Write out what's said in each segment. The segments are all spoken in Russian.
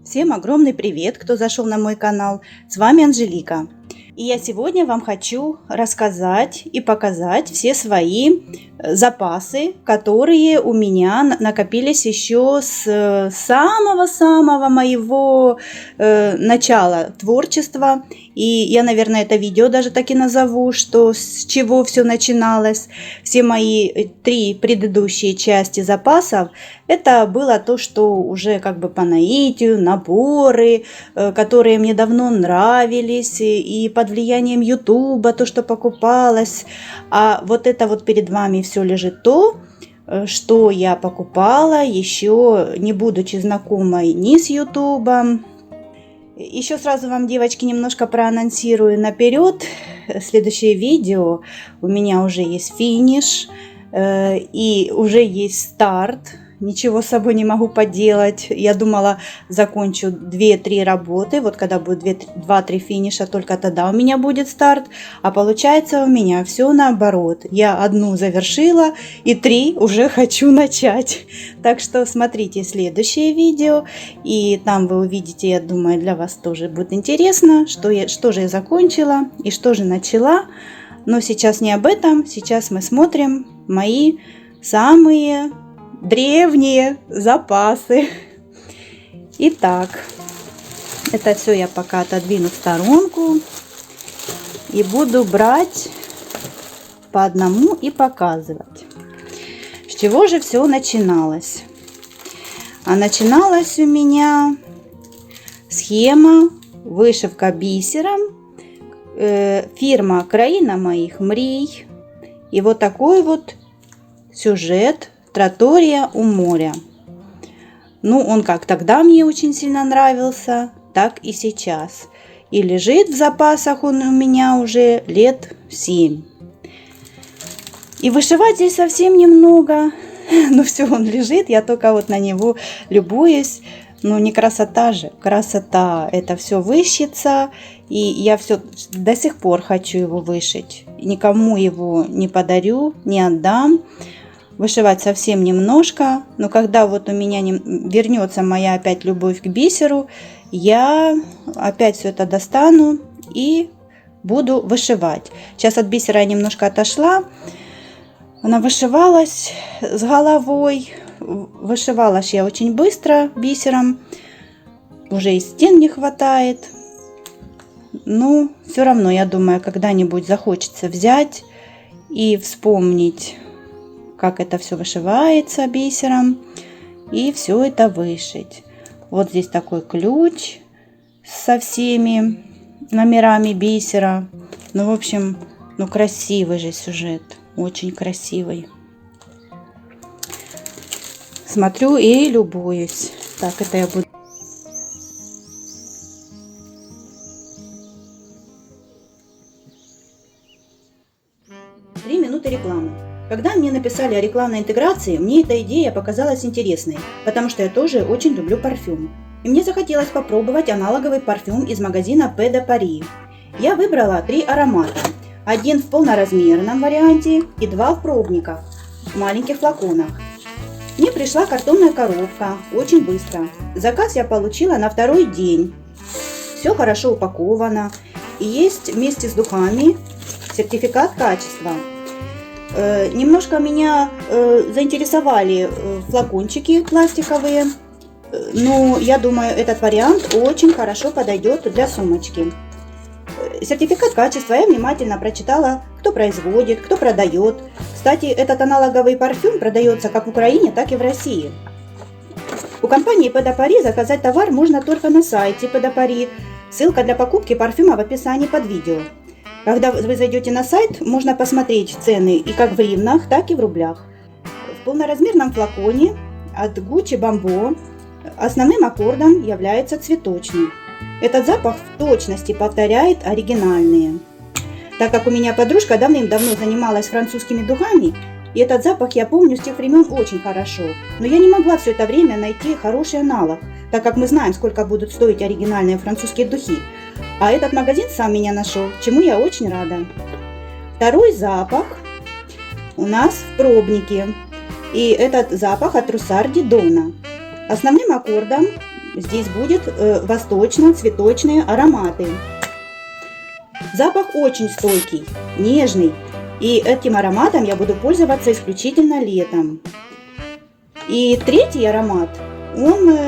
Всем огромный привет, кто зашел на мой канал. С вами Анжелика. И я сегодня вам хочу рассказать и показать все свои запасы, которые у меня накопились еще с самого-самого моего начала творчества. И я, наверное, это видео даже так и назову, что с чего все начиналось. Все мои 3 предыдущие части запасов, это было то, что уже как бы по наитию, наборы, которые мне давно нравились, и под влиянием Ютуба, то, что покупалось. А вот это вот перед вами все лежит то, что я покупала, еще не будучи знакомой ни с Ютубом. Еще сразу вам, девочки, немножко проанонсирую наперед. Следующее видео у меня уже есть финиш и уже есть старт. Ничего с собой не могу поделать. Я думала, закончу 2-3 работы. Вот когда будет 2-3 финиша, только тогда у меня будет старт. А получается у меня все наоборот. Я 1 завершила и 3 уже хочу начать. Так что смотрите следующее видео. И там вы увидите, я думаю, для вас тоже будет интересно, что же я закончила и что же начала. Но сейчас не об этом. Сейчас мы смотрим мои самые древние запасы. Итак, это все я пока отодвину в сторонку и буду брать по одному и показывать. С чего же все начиналось? А начиналась у меня схема вышивка бисером, фирма Краина моих мрій. И вот такой вот сюжет «Тратория у моря». Ну, он как тогда мне очень сильно нравился, так и сейчас. И лежит в запасах он у меня уже лет 7. И вышивать здесь совсем немного. Но все, он лежит, я только вот на него любуюсь. Ну, не красота же, красота. Это все вышьется. И я все до сих пор хочу его вышить. Никому его не подарю, не отдам. Вышивать совсем немножко, но когда вот у меня вернется моя опять любовь к бисеру, я опять все это достану и буду вышивать. Сейчас от бисера я немножко отошла, она вышивалась с головой, вышивалась я очень быстро бисером, уже и стен не хватает, но все равно, я думаю, когда-нибудь захочется взять и вспомнить, как это все вышивается бисером, и все это вышить. Вот здесь такой ключ со всеми номерами бисера. Ну, в общем, ну красивый же сюжет, очень красивый. Смотрю и любуюсь. Так, это я буду... Три минуты рекламы. Когда мне написали о рекламной интеграции, мне эта идея показалась интересной, потому что я тоже очень люблю парфюм. И мне захотелось попробовать аналоговый парфюм из магазина P de Paris. Я выбрала 3 аромата. 1 в полноразмерном варианте и 2 в пробниках, в маленьких флаконах. Мне пришла картонная коробка, очень быстро. Заказ я получила на 2-й день. Все хорошо упаковано. И есть вместе с духами сертификат качества. Немножко меня заинтересовали флакончики пластиковые, но я думаю, этот вариант очень хорошо подойдет для сумочки. Сертификат качества я внимательно прочитала, кто производит, кто продает. Кстати, этот аналоговый парфюм продается как в Украине, так и в России. У компании P de Paris заказать товар можно только на сайте P de Paris. Ссылка для покупки парфюма в описании под видео. Когда вы зайдете на сайт, можно посмотреть цены и как в гривнах, так и в рублях. В полноразмерном флаконе от Gucci Bamboo основным аккордом является цветочный. Этот запах в точности повторяет оригинальные. Так как у меня подружка давным-давно занималась французскими духами, и этот запах я помню с тех времен очень хорошо, но я не могла все это время найти хороший аналог, так как мы знаем, сколько будут стоить оригинальные французские духи. А этот магазин сам меня нашел, чему я очень рада. Второй запах у нас в пробнике. И этот запах от Руссар Дидона. Основным аккордом здесь будет восточно-цветочные ароматы. Запах очень стойкий, нежный. И этим ароматом я буду пользоваться исключительно летом. И третий аромат, он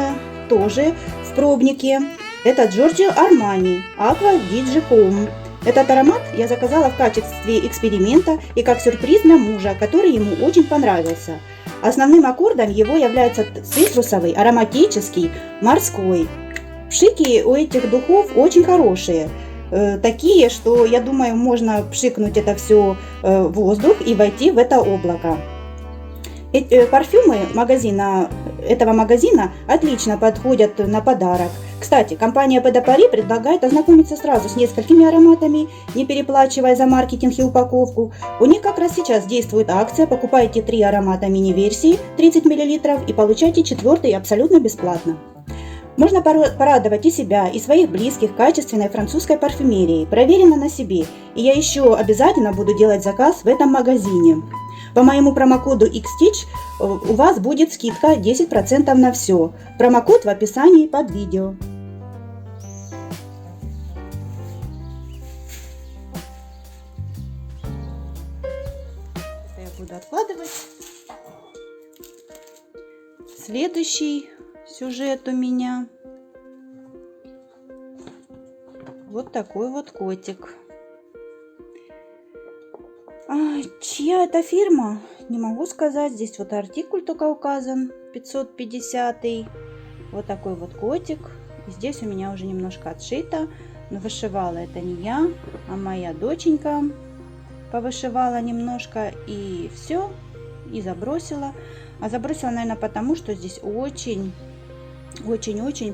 тоже в пробнике. Это Giorgio Armani Aqua Digi Home. Этот аромат я заказала в качестве эксперимента и как сюрприз для мужа, который ему очень понравился. Основным аккордом его является цитрусовый, ароматический, морской. Пшики у этих духов очень хорошие. Такие, что, я думаю, можно пшикнуть это все в воздух и войти в это облако. Парфюмы этого магазина отлично подходят на подарок. Кстати, компания Eau de Paris предлагает ознакомиться сразу с несколькими ароматами, не переплачивая за маркетинг и упаковку. У них как раз сейчас действует акция: покупайте 3 аромата мини-версии 30 мл и получайте 4-й абсолютно бесплатно. Можно порадовать и себя, и своих близких качественной французской парфюмерией, проверено на себе. И я еще обязательно буду делать заказ в этом магазине. По моему промокоду XStitch у вас будет скидка 10% на все. Промокод в описании под видео. Это я буду откладывать. Следующий сюжет у меня вот такой вот котик. Чья это фирма? Не могу сказать. Здесь вот артикуль только указан, 550. Вот такой вот котик. Здесь у меня уже немножко отшито, но вышивала это не я, а моя доченька повышивала немножко и все, и забросила. А забросила, наверное, потому что здесь очень-очень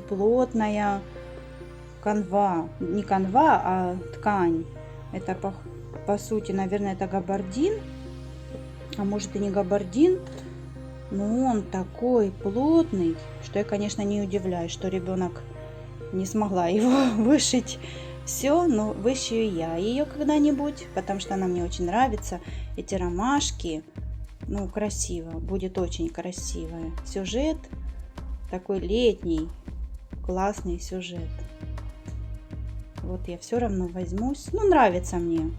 плотная канва. Не канва, а ткань. Это по сути, наверное, это габардин. А может и не габардин. Но он такой плотный, что я, конечно, не удивляюсь, что ребенок не смогла его вышить. Все, но вышью я ее когда-нибудь, потому что она мне очень нравится. Эти ромашки. Ну, красиво, будет очень красивый сюжет, такой летний, классный сюжет. Вот я все равно возьмусь, ну, нравится мне,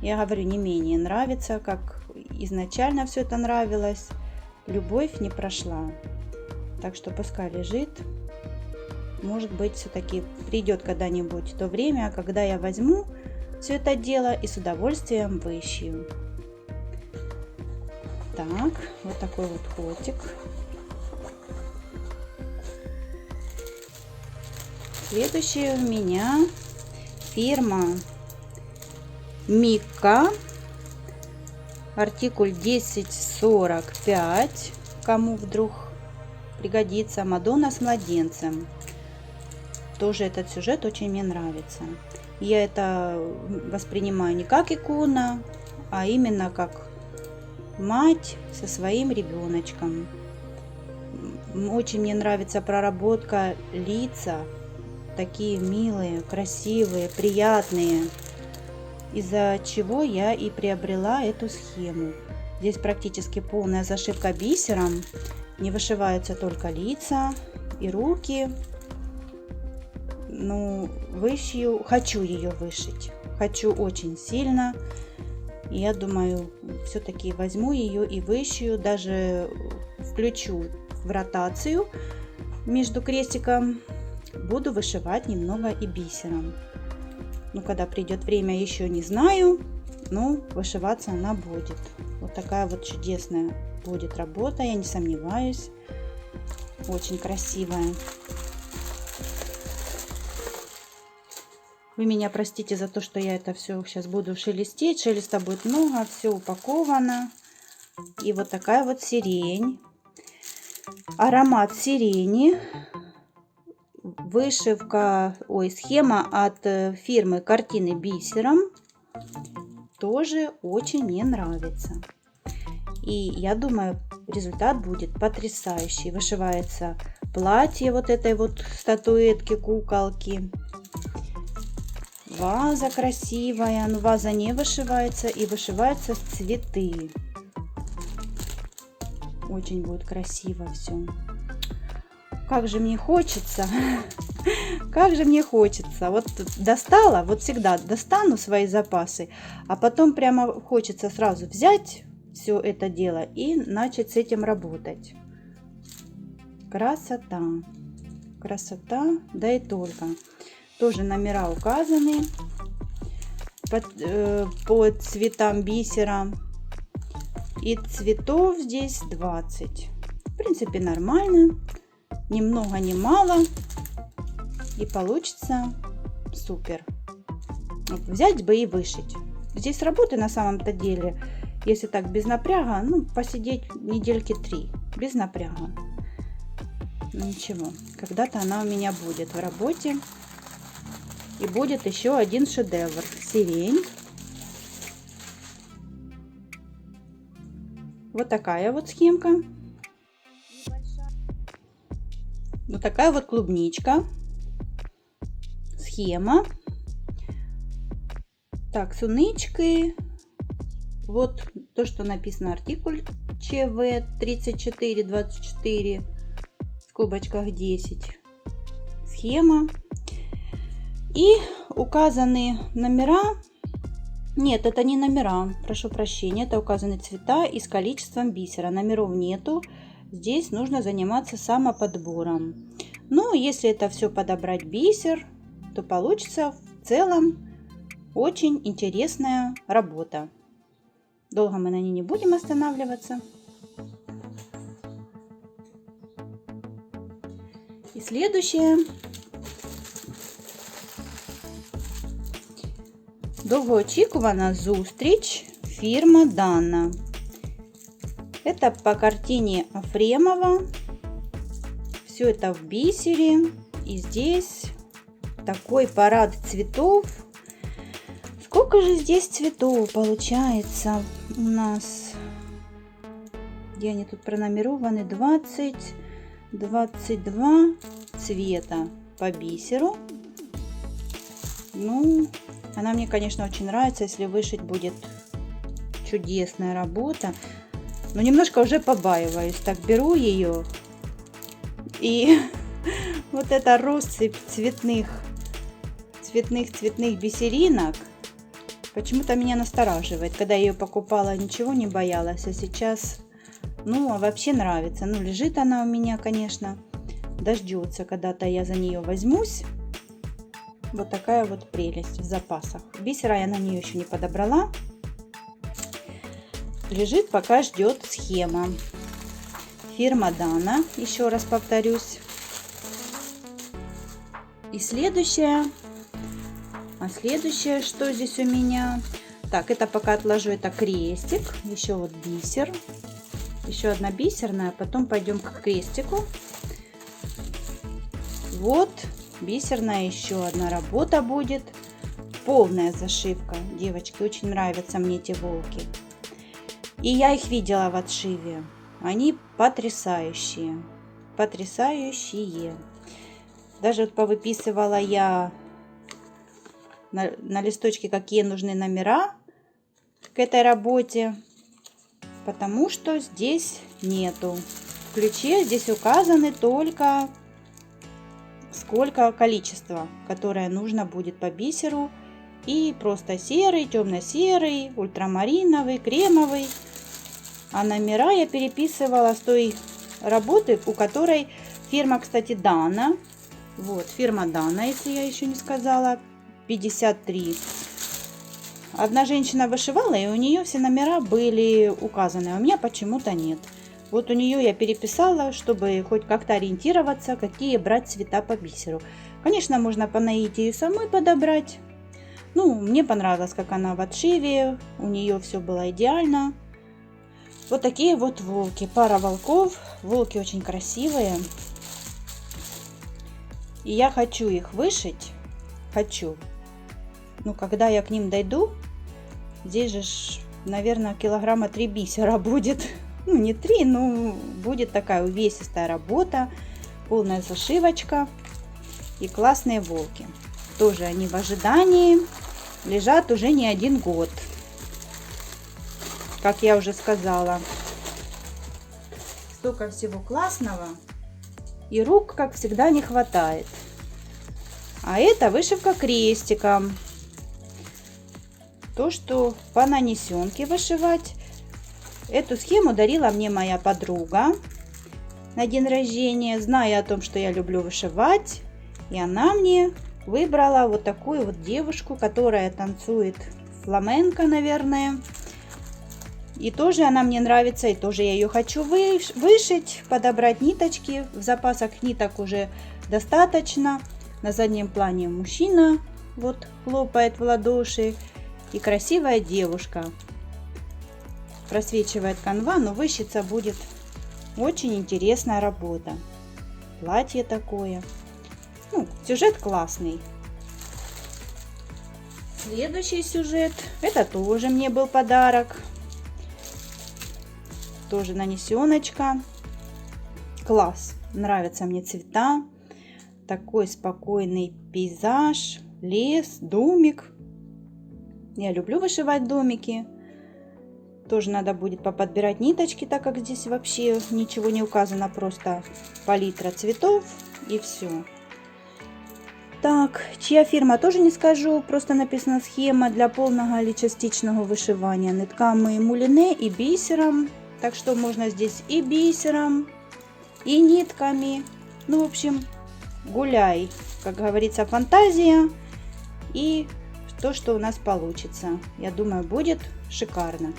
я говорю, не менее нравится, как изначально все это нравилось, любовь не прошла, так что пускай лежит, может быть, все-таки придет когда-нибудь то время, когда я возьму все это дело и с удовольствием вышью. Так, вот такой вот котик. Следующая у меня фирма Мика. Артикуль 1045. Кому вдруг пригодится. Мадонна с младенцем. Тоже этот сюжет очень мне нравится. Я это воспринимаю не как икона, а именно как мать со своим ребеночком. Очень мне нравится проработка лица, такие милые, красивые, приятные, из-за чего я и приобрела эту схему. Здесь практически полная зашивка бисером, не вышиваются только лица и руки. Ну, хочу ее вышить, хочу очень сильно. Я думаю, все-таки возьму ее и вышью, даже включу в ротацию между крестиком, буду вышивать немного и бисером. Ну, когда придет время, еще не знаю, но вышиваться она будет. Вот такая вот чудесная будет работа, я не сомневаюсь. Очень красивая. Вы меня простите за то, что я это все сейчас буду шелестеть. Шелеста будет много, все упаковано. И вот такая вот сирень. Аромат сирени. Вышивка, схема от фирмы Картины бисером. Тоже очень мне нравится. И я думаю, результат будет потрясающий. Вышивается платье вот этой вот статуэтки, куколки. Ваза красивая, но ваза не вышивается, и вышиваются цветы. Очень будет красиво все. как же мне хочется, как же мне хочется. Вот достала, вот всегда достану свои запасы, а потом прямо хочется сразу взять все это дело и начать с этим работать. Красота, красота, да и только. Тоже номера указаны по цветам бисера. И цветов здесь 20. В принципе, нормально. Ни много, ни мало. И получится супер. Вот взять бы и вышить. Здесь работы на самом-то деле, если так без напряга, ну, посидеть недельки 3. Без напряга. Ну, ничего. Когда-то она у меня будет в работе. И будет еще один шедевр. Сирень. Вот такая вот схемка. Вот такая вот клубничка. Схема. Так, с унычкой. Вот то, что написано артикуль ЧВ 3424 в скобочках 10. Схема. И указаны номера. Нет, это не номера, прошу прощения, это указаны цвета и с количеством бисера. Номеров нету, здесь нужно заниматься самоподбором. Но если это все подобрать бисер, то получится в целом очень интересная работа. Долго мы на ней не будем останавливаться. И следующее. Довгоочікувана зустріч, фирма Dana. Это по картине Ефремова. Все это в бисере. И здесь такой парад цветов. Сколько же здесь цветов получается у нас? Где они тут пронумерованы? 20, 22 цвета по бисеру. Ну, она мне, конечно, очень нравится. Если вышить, будет чудесная работа. Но немножко уже побаиваюсь. Так беру ее. И вот эта россыпь цветных бисеринок почему-то меня настораживает. Когда я ее покупала, ничего не боялась. А сейчас, ну, вообще нравится. Ну, лежит она у меня, конечно. Дождется, когда-то я за нее возьмусь. Вот такая вот прелесть в запасах. Бисера я на нее еще не подобрала. Лежит, пока ждет схема. Фирма Dana, еще раз повторюсь. И следующее. А следующее, что здесь у меня? Так, это пока отложу, это крестик. Еще вот бисер. Еще одна бисерная. Потом пойдем к крестику. Вот. Бисерная еще одна работа будет. Полная зашивка. Девочки, очень нравятся мне эти волки. И я их видела в отшиве. Они потрясающие. Потрясающие. Даже вот повыписывала я на листочке, какие нужны номера к этой работе. Потому что здесь нету. В ключе здесь указаны только сколько количество, которое нужно будет по бисеру. И просто серый, темно-серый, ультрамариновый, кремовый. А номера я переписывала с той работы, у которой фирма, кстати, Dana. Вот, фирма Dana, если я еще не сказала, 53. Одна женщина вышивала, и у нее все номера были указаны, а у меня почему-то нет. Вот у нее я переписала, чтобы хоть как-то ориентироваться, какие брать цвета по бисеру. Конечно, можно по наитию самой подобрать. Ну, мне понравилось, как она в отшиве. У нее все было идеально. Вот такие вот волки. Пара волков. Волки очень красивые. И я хочу их вышить. Хочу. Ну, когда я к ним дойду, здесь же, наверное, килограмма 3 бисера будет. Ну, не 3, но будет такая увесистая работа. Полная зашивочка. И классные волки. Тоже они в ожидании. Лежат уже не 1 год. Как я уже сказала. Столько всего классного. и рук, как всегда, не хватает. А это вышивка крестиком. То, что по нанесенке вышивать. Эту схему дарила мне моя подруга на день рождения, зная о том, что я люблю вышивать. И она мне выбрала вот такую вот девушку, которая танцует фламенко, наверное. И тоже она мне нравится, и тоже я ее хочу вышить, подобрать ниточки. В запасах ниток уже достаточно. На заднем плане мужчина вот хлопает в ладоши. И красивая девушка. Просвечивает канва, но вышиться будет очень интересная работа. Платье такое. Ну, сюжет классный. Следующий сюжет. Это тоже мне был подарок. Тоже нанесеночка. Класс. Нравятся мне цвета. Такой спокойный пейзаж. Лес, домик. Я люблю вышивать домики. Тоже надо будет поподбирать ниточки, так как здесь вообще ничего не указано. Просто палитра цветов и все. Так, чья фирма, тоже не скажу. Просто написана схема для полного или частичного вышивания нитками мулине и бисером. Так что можно здесь и бисером, и нитками. Ну, в общем, гуляй, как говорится, фантазия. И то, что у нас получится. Я думаю, будет шикарно.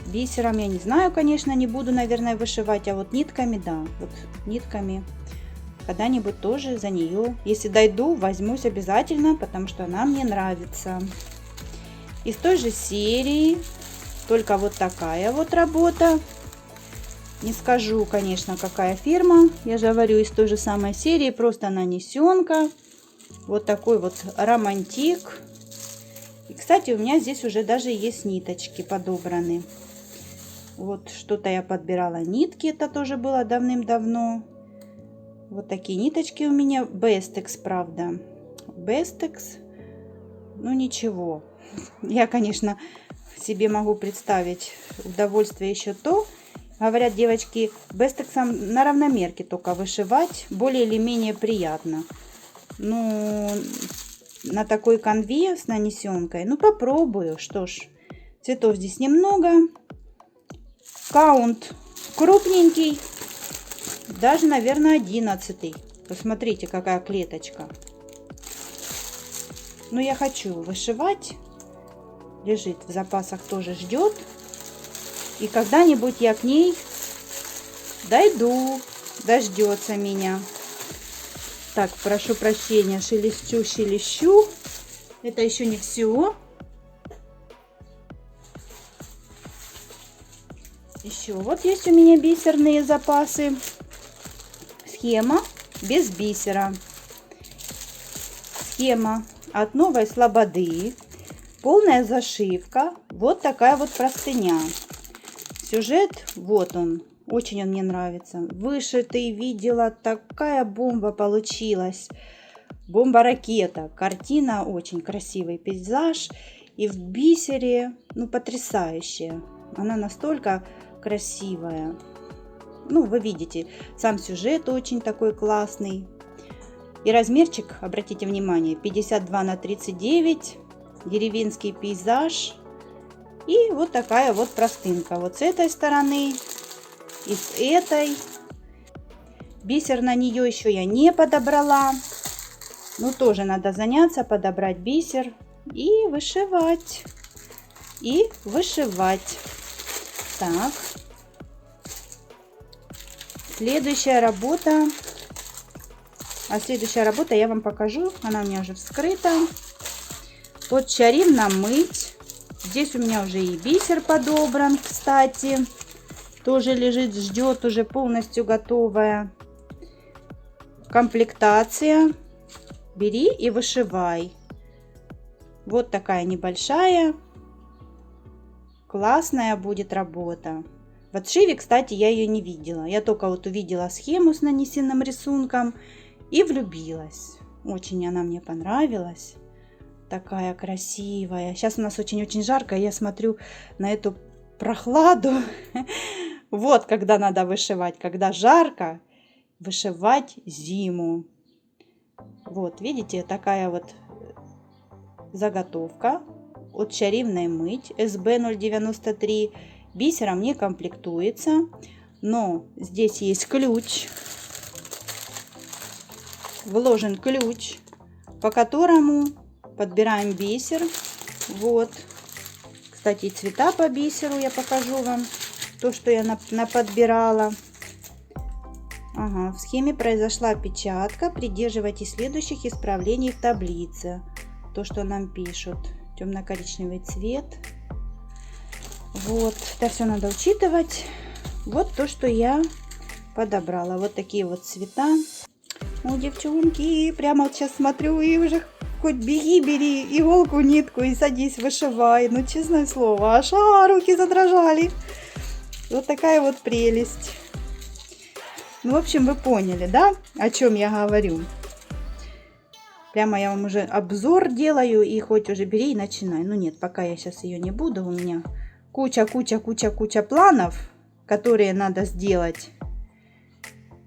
Бисером я не знаю, конечно, не буду, наверное, вышивать. А вот нитками, да, вот нитками. Когда-нибудь тоже за нее, если дойду, возьмусь обязательно, потому что она мне нравится. Из той же серии, только вот такая вот работа. Не скажу, конечно, какая фирма. Я же говорю, из той же самой серии, просто нанесенка. Вот такой вот романтик. И, кстати, у меня здесь уже даже есть ниточки подобраны. Вот что-то я подбирала нитки, это тоже было давным-давно. Вот такие ниточки у меня. Bestex, правда. Bestex. Ну ничего. Я, конечно, себе могу представить удовольствие еще то. Говорят, девочки, Bestex на равномерке только вышивать более или менее приятно. Ну, на такой канве с нанесенкой. Ну, попробую. Что ж, цветов здесь немного. Каунт крупненький. Даже, наверное, 11. Посмотрите, какая клеточка. Но я хочу вышивать. Лежит в запасах, тоже ждет. И когда-нибудь я к ней дойду. Дождется меня. Так, прошу прощения, шелещу. Это еще не все. Еще вот есть у меня бисерные запасы. Схема без бисера. Схема от Новой Слободы. Полная зашивка. Вот такая вот простыня. Сюжет, вот он. Очень он мне нравится. Вышитый, видела, такая бомба получилась. Бомба-ракета. Картина, очень красивый пейзаж. И в бисере, ну, потрясающая. Она настолько красивая. Ну, вы видите, сам сюжет очень такой классный. И размерчик, обратите внимание, 52 на 39. Деревенский пейзаж. И вот такая вот простынка. Вот с этой стороны и с этой. Бисер на нее еще я не подобрала. Ну, тоже надо заняться, подобрать бисер и вышивать. И вышивать. Так. Следующая работа. А следующая работа я вам покажу. Она у меня уже вскрыта. От Чарівна мить. Здесь у меня уже и бисер подобран, кстати. Тоже лежит, ждет, уже полностью готовая. Комплектация. Бери и вышивай. Вот такая небольшая. Классная будет работа. В отшиве, кстати, я ее не видела. Я только вот увидела схему с нанесенным рисунком и влюбилась. Очень она мне понравилась. Такая красивая. Сейчас у нас очень-очень жарко. Я смотрю на эту прохладу. Вот когда надо вышивать. Когда жарко вышивать зиму. Вот, видите, такая вот заготовка от Чарівної мить СБ 093. Бисером не комплектуется, но здесь есть ключ. Вложен ключ, по которому подбираем бисер. Вот. Кстати, цвета по бисеру я покажу вам. То, что я наподбирала. Ага, в схеме произошла опечатка. Придерживайтесь следующих исправлений в таблице. То, что нам пишут. Темно-коричневый цвет. Вот. Это все надо учитывать. Вот то, что я подобрала. Вот такие вот цвета. О, девчонки, прямо вот сейчас смотрю и уже хоть беги, бери иголку, нитку и садись, вышивай. Ну, честное слово, аж руки задрожали. Вот такая вот прелесть. Ну, в общем, вы поняли, да, о чем я говорю? Прямо я вам уже обзор делаю, и хоть уже бери и начинай. Ну, нет, пока я сейчас ее не буду. У меня куча планов, которые надо сделать.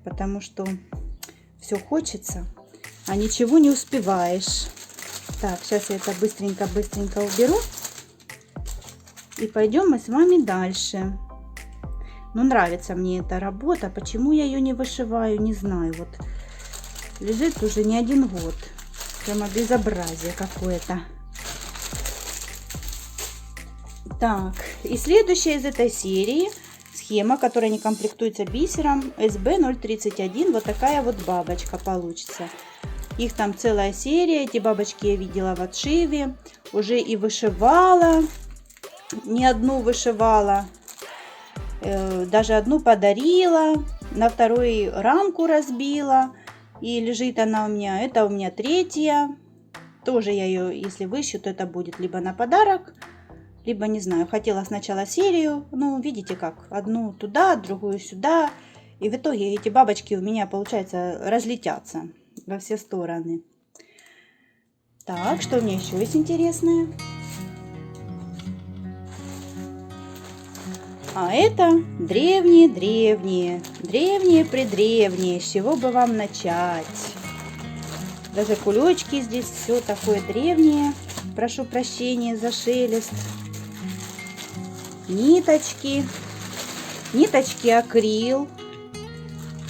Потому что все хочется, а ничего не успеваешь. Так, сейчас я это быстренько уберу. И пойдем мы с вами дальше. Ну, нравится мне эта работа. Почему я ее не вышиваю, не знаю. Вот лежит уже не один год. Прямо безобразие какое-то. Так, и следующая из этой серии схема, которая не комплектуется бисером, СБ 031. Вот такая вот бабочка получится. Их там целая серия. Эти бабочки я видела в отшиве. Уже и вышивала. Не одну вышивала. Даже одну подарила. На второй рамку разбила. И лежит она у меня. Это у меня третья. Тоже я ее, если выщу, то это будет либо на подарок, либо, не знаю, хотела сначала серию. Ну, видите как. Одну туда, другую сюда. И в итоге эти бабочки у меня, получается, разлетятся во все стороны. Так, что у меня еще есть интересное? А это древние-предревние. С чего бы вам начать? Даже кулечки здесь, все такое древнее. Прошу прощения за шелест. Ниточки акрил.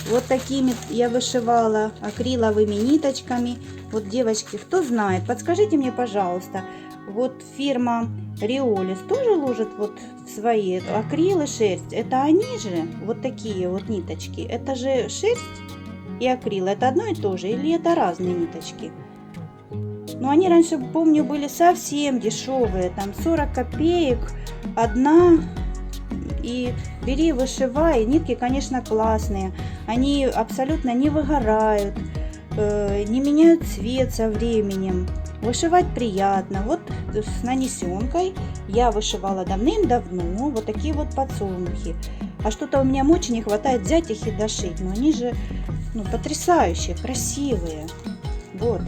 Вот такими я вышивала акриловыми ниточками. Вот, девочки, кто знает, подскажите мне, пожалуйста. Вот фирма Риолис тоже ложит вот свои акрил и шерсть. Это они же, вот такие вот ниточки. Это же шерсть и акрил. Это одно и то же или это разные ниточки? Но они раньше, помню, были совсем дешевые. Там 40 копеек одна. И бери, вышивай. Нитки, конечно, классные. Они абсолютно не выгорают, не меняют цвет со временем. Вышивать приятно. Вот с нанесенкой я вышивала давным-давно вот такие вот подсолнухи. А что-то у меня мочи не хватает взять их и дошить. Но они же, ну, потрясающие, красивые. Вот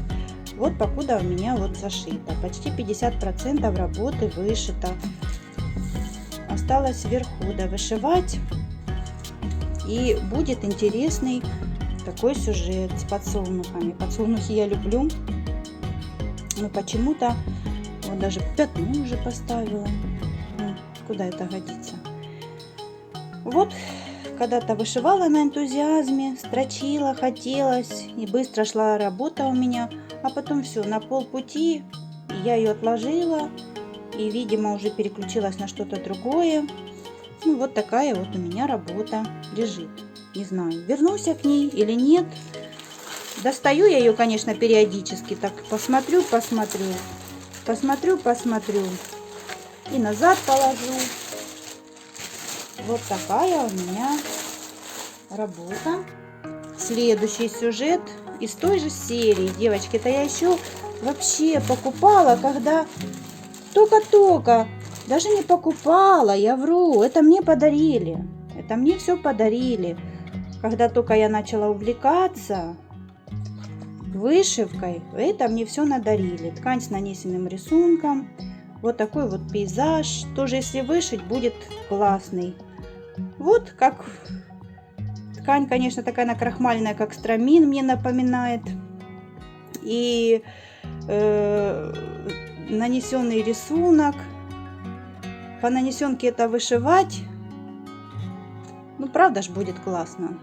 покуда у меня вот зашито. Почти 50% работы вышито. Осталось вверху довышивать. И будет интересный такой сюжет с подсолнухами. Подсолнухи я люблю. Но почему-то вот даже пятно уже поставила. Ну, куда это годится? Вот когда-то вышивала на энтузиазме, строчила, хотелось, и быстро шла работа у меня. А потом все, на полпути я ее отложила и, видимо, уже переключилась на что-то другое. Ну, вот такая вот у меня работа лежит. Не знаю, вернусь я к ней или нет. Достаю я ее, конечно, периодически. Так посмотрю. И назад положу. Вот такая у меня работа. Следующий сюжет из той же серии. Девочки, это я еще вообще покупала, когда только-только. Даже не покупала, я вру. Это мне подарили. Это мне все подарили. Когда только я начала увлекаться вышивкой, это мне все надарили. Ткань с нанесенным рисунком. Вот такой вот пейзаж. Тоже если вышить, будет классный. Вот как ткань, конечно, такая накрахмальная, как страмин, мне напоминает. И нанесенный рисунок. По нанесенке это вышивать, ну, правда ж будет классно.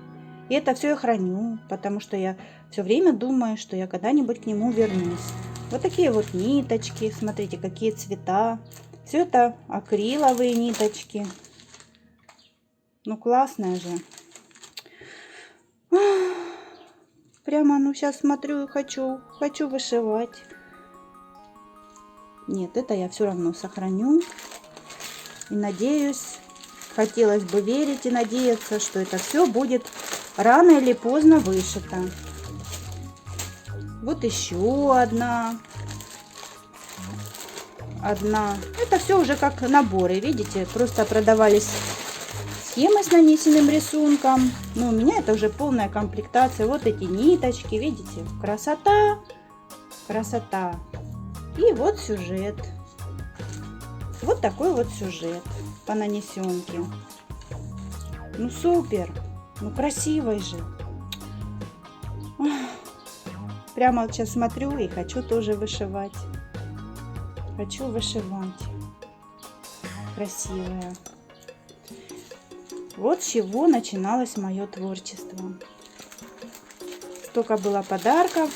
И это все я храню, потому что я все время думаю, что я когда-нибудь к нему вернусь. Вот такие вот ниточки, смотрите, какие цвета. Все это акриловые ниточки. Ну, классная же. Прямо, ну, сейчас смотрю и хочу вышивать. Нет, это я все равно сохраню. И надеюсь, хотелось бы верить и надеяться, что это все будет рано или поздно вышито. Вот еще одна. Это все уже как наборы, видите? Просто продавались схемы с нанесенным рисунком. Но у меня это уже полная комплектация. Вот эти ниточки, видите? Красота, красота. И вот сюжет. Вот такой вот сюжет по нанесенке. Ну, супер. Ну, красивый же. Прямо вот сейчас смотрю и хочу тоже вышивать. Хочу вышивать. Красивая. Вот с чего начиналось мое творчество. Столько было подарков.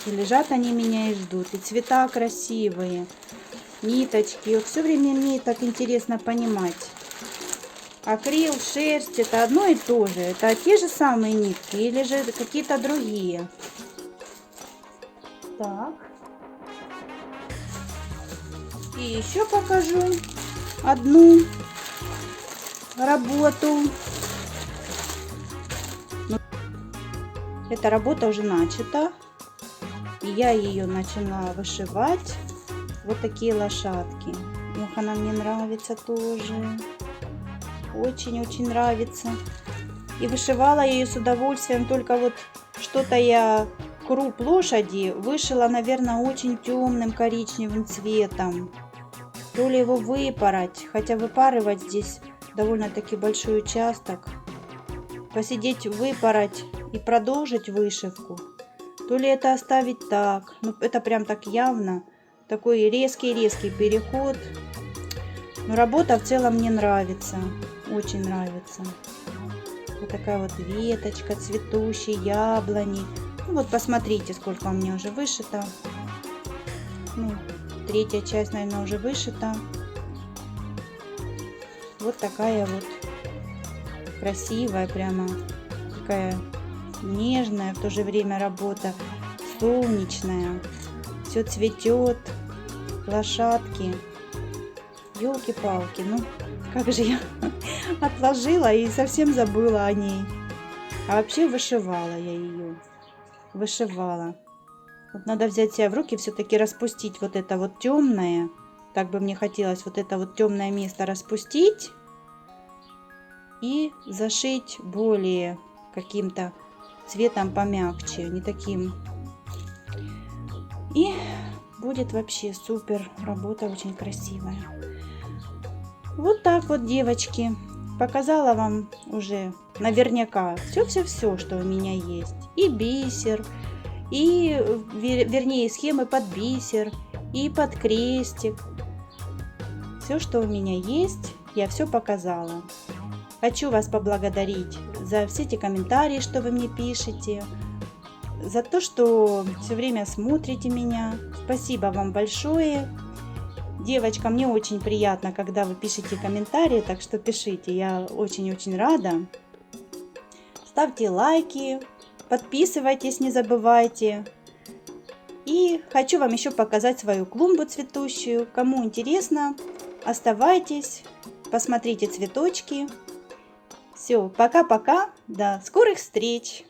И лежат они меня и ждут. И цвета красивые. Ниточки. Вот все время мне так интересно понимать. Акрил, шерсть, это одно и то же. Это те же самые нитки или же какие-то другие. Так. И еще покажу одну работу. Эта работа уже начата. И я ее начала вышивать. Вот такие лошадки. Ох, она мне нравится тоже. Очень-очень нравится. И вышивала я ее с удовольствием. Только вот что-то я круп лошади вышила, наверное, очень темным коричневым цветом. То ли его выпарать. Хотя выпарывать здесь довольно-таки большой участок. Посидеть, выпарать и продолжить вышивку. То ли это оставить так. Ну, это прям так явно. Такой резкий переход. Но работа в целом мне нравится. Очень нравится. Вот такая вот веточка цветущей яблони. Ну, вот посмотрите, сколько у меня уже вышито. Ну, третья часть, наверное, уже вышита. Вот такая вот красивая, прямо такая нежная, в то же время работа солнечная. Все цветет, лошадки. Ёлки-палки, ну как же я отложила и совсем забыла о ней. А вообще вышивала я ее. Вышивала. Вот надо взять себя в руки, все-таки распустить вот это вот темное. Так бы мне хотелось вот это вот темное место распустить. И зашить более каким-то цветом помягче, не таким. И будет вообще супер, работа очень красивая. Вот так вот, девочки, показала вам уже наверняка все, что у меня есть. И бисер, и, вернее, схемы под бисер, и под крестик. Все, что у меня есть, я все показала. Хочу вас поблагодарить за все эти комментарии, что вы мне пишете, за то, что все время смотрите меня. Спасибо вам большое. Девочка, мне очень приятно, когда вы пишете комментарии, так что пишите, я очень-очень рада. Ставьте лайки, подписывайтесь, не забывайте. И хочу вам еще показать свою клумбу цветущую. Кому интересно, оставайтесь, посмотрите цветочки. Все, пока-пока, до скорых встреч!